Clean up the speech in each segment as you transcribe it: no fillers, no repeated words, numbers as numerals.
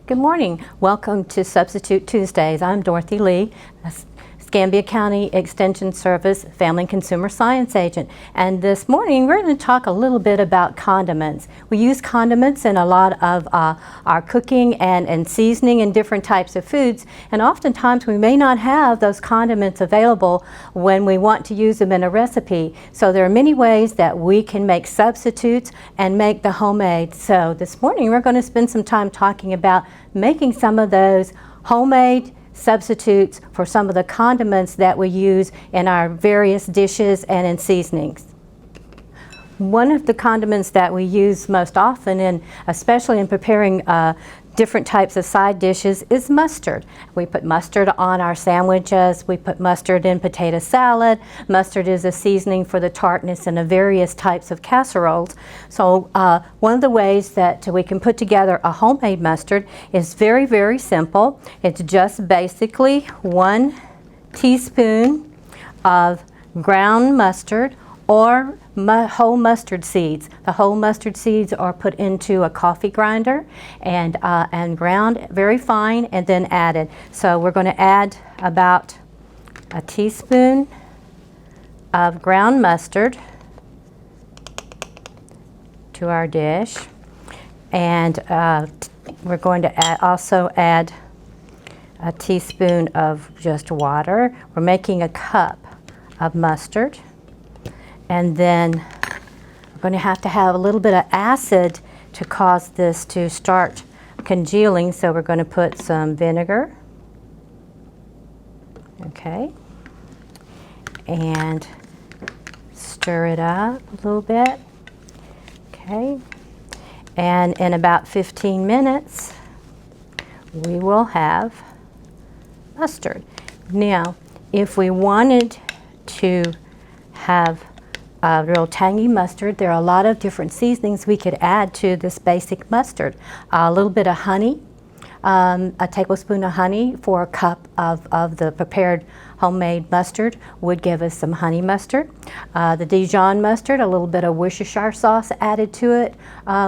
Good morning. Welcome to Substitute Tuesdays. I'm Dorothy Lee, Escambia County Extension Service Family and Consumer Science Agent. And this morning we're going to talk a little bit about condiments. We use condiments in a lot of our cooking and seasoning in different types of foods. And oftentimes we may not have those condiments available when we want to use them in a recipe. So there are many ways that we can make substitutes and make the homemade. So this morning we're going to spend some time talking about making some of those homemade substitutes for some of the condiments that we use in our various dishes and in seasonings. One of the condiments that we use most often, especially in preparing different types of side dishes, is mustard. We put mustard on our sandwiches, we put mustard in potato salad. Mustard is a seasoning for the tartness in the various types of casseroles. So one of the ways that we can put together a homemade mustard is very, very simple. It's just basically 1 teaspoon of ground mustard or whole mustard seeds. The whole mustard seeds are put into a coffee grinder and ground very fine and then added. So we're going to add about a teaspoon of ground mustard to our dish, and we're going to also add a teaspoon of just water. We're making a cup of mustard. And then we're going to have a little bit of acid to cause this to start congealing, so we're going to put some vinegar. Okay. And stir it up a little bit. Okay. And in about 15 minutes, we will have mustard. Now, if we wanted to have real tangy mustard, there are a lot of different seasonings we could add to this basic mustard. A little bit of honey, a tablespoon of honey for a cup of the prepared homemade mustard would give us some honey mustard. The Dijon mustard, a little bit of Worcestershire sauce added to it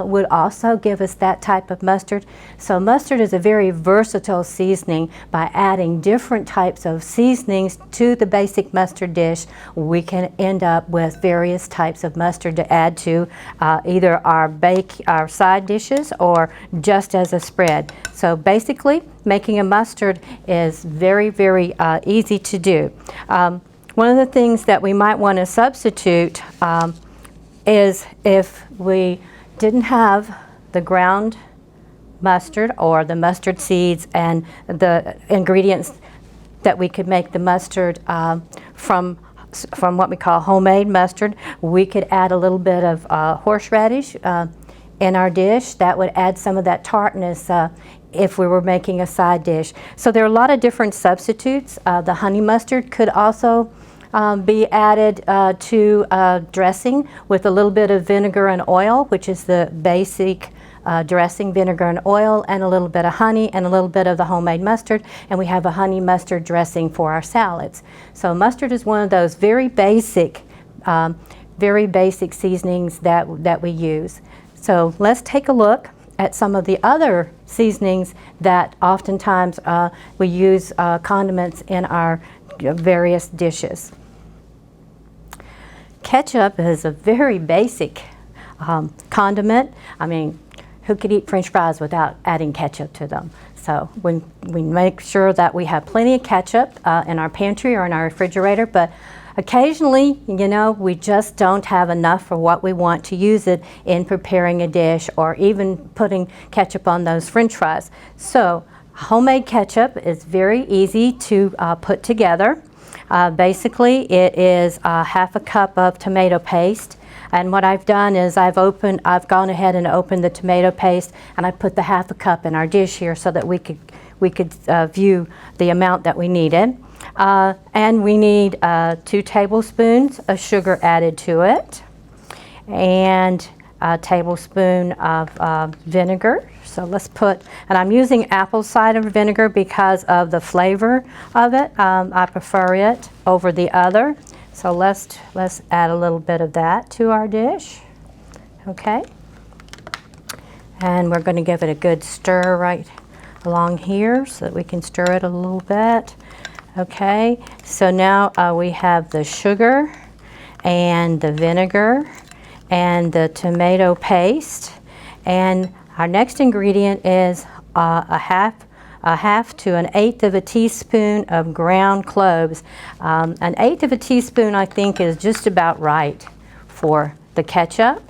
would also give us that type of mustard. So mustard is a very versatile seasoning. By adding different types of seasonings to the basic mustard dish, we can end up with various types of mustard to add to either our side dishes or just as a spread. So basically, making a mustard is very, very easy to do. One of the things that we might want to substitute is if we didn't have the ground mustard or the mustard seeds and the ingredients that we could make the mustard from what we call homemade mustard, we could add a little bit of horseradish in our dish. That would add some of that tartness if we were making a side dish. So there are a lot of different substitutes. The honey mustard could also be added to dressing with a little bit of vinegar and oil, which is the basic dressing, vinegar and oil, and a little bit of honey and a little bit of the homemade mustard, and we have a honey mustard dressing for our salads. So mustard is one of those very basic seasonings that we use. So let's take a look at some of the other seasonings that oftentimes we use condiments in our various dishes. Ketchup is a very basic condiment. I mean, who could eat French fries without adding ketchup to them? So we make sure that we have plenty of ketchup in our pantry or in our refrigerator, but occasionally, you know, we just don't have enough for what we want to use it in preparing a dish or even putting ketchup on those French fries. So homemade ketchup is very easy to put together. Basically, it is half a cup of tomato paste. And what I've done is I've gone ahead and opened the tomato paste, and I put the half a cup in our dish here so that we could view the amount that we needed. And we need 2 tablespoons of sugar added to it, and a tablespoon of vinegar. So let's put, and I'm using apple cider vinegar because of the flavor of it. I prefer it over the other. So let's add a little bit of that to our dish. Okay. And we're going to give it a good stir right along here so that we can stir it a little bit. Okay, so now we have the sugar and the vinegar and the tomato paste, and our next ingredient is a half to an eighth of a teaspoon of ground cloves. An eighth of a teaspoon, I think, is just about right for the ketchup,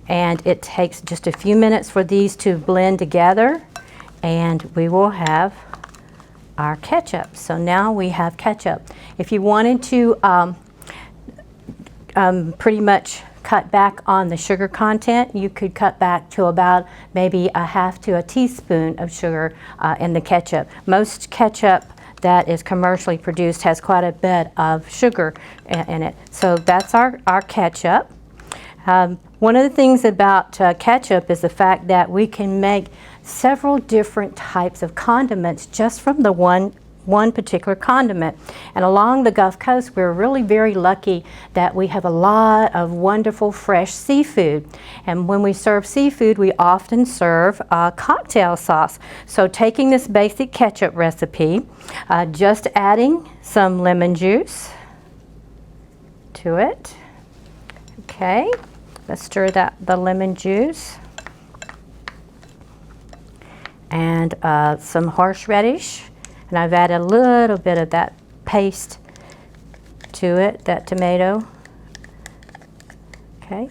and it takes just a few minutes for these to blend together, and we will have our ketchup. So now we have ketchup. If you wanted to pretty much cut back on the sugar content, you could cut back to about maybe a half to a teaspoon of sugar in the ketchup. Most ketchup that is commercially produced has quite a bit of sugar in it. So that's our ketchup. One of the things about ketchup is the fact that we can make several different types of condiments just from the one particular condiment. And along the Gulf Coast, we're really very lucky that we have a lot of wonderful fresh seafood. And when we serve seafood, we often serve cocktail sauce. So taking this basic ketchup recipe, just adding some lemon juice to it. Okay, let's stir the lemon juice. And some horseradish. And I've added a little bit of that paste to it, that tomato. Okay,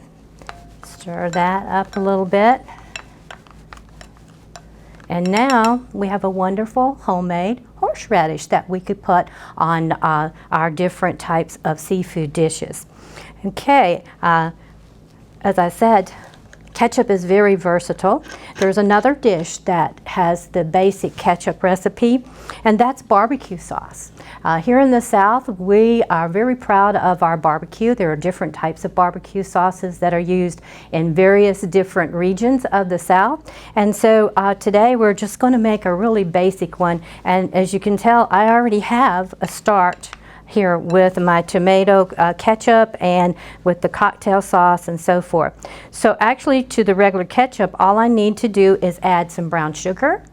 stir that up a little bit. And now we have a wonderful homemade horseradish that we could put on our different types of seafood dishes. Okay, as I said, ketchup is very versatile. There's another dish that has the basic ketchup recipe, and that's barbecue sauce. Here in the South, we are very proud of our barbecue. There are different types of barbecue sauces that are used in various different regions of the South. And so today we're just going to make a really basic one. And as you can tell, I already have a start here with my tomato ketchup and with the cocktail sauce and so forth. So actually, to the regular ketchup, all I need to do is add some brown sugar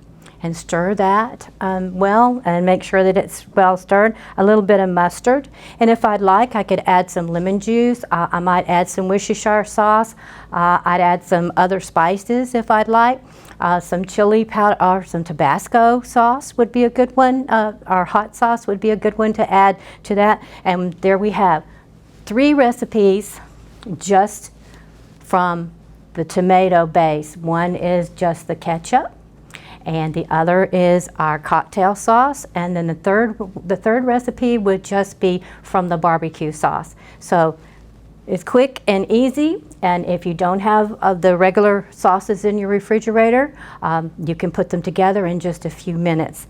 and stir that well and make sure that it's well stirred. A little bit of mustard, and if I'd like, I could add some lemon juice. I might add some Worcestershire sauce. I'd add some other spices if I'd like. Some chili powder or some Tabasco sauce would be a good one. Or hot sauce would be a good one to add to that. And there we have 3 recipes just from the tomato base. One is just the ketchup, and the other is our cocktail sauce, and then the third recipe would just be from the barbecue sauce. So it's quick and easy, and if you don't have the regular sauces in your refrigerator, you can put them together in just a few minutes.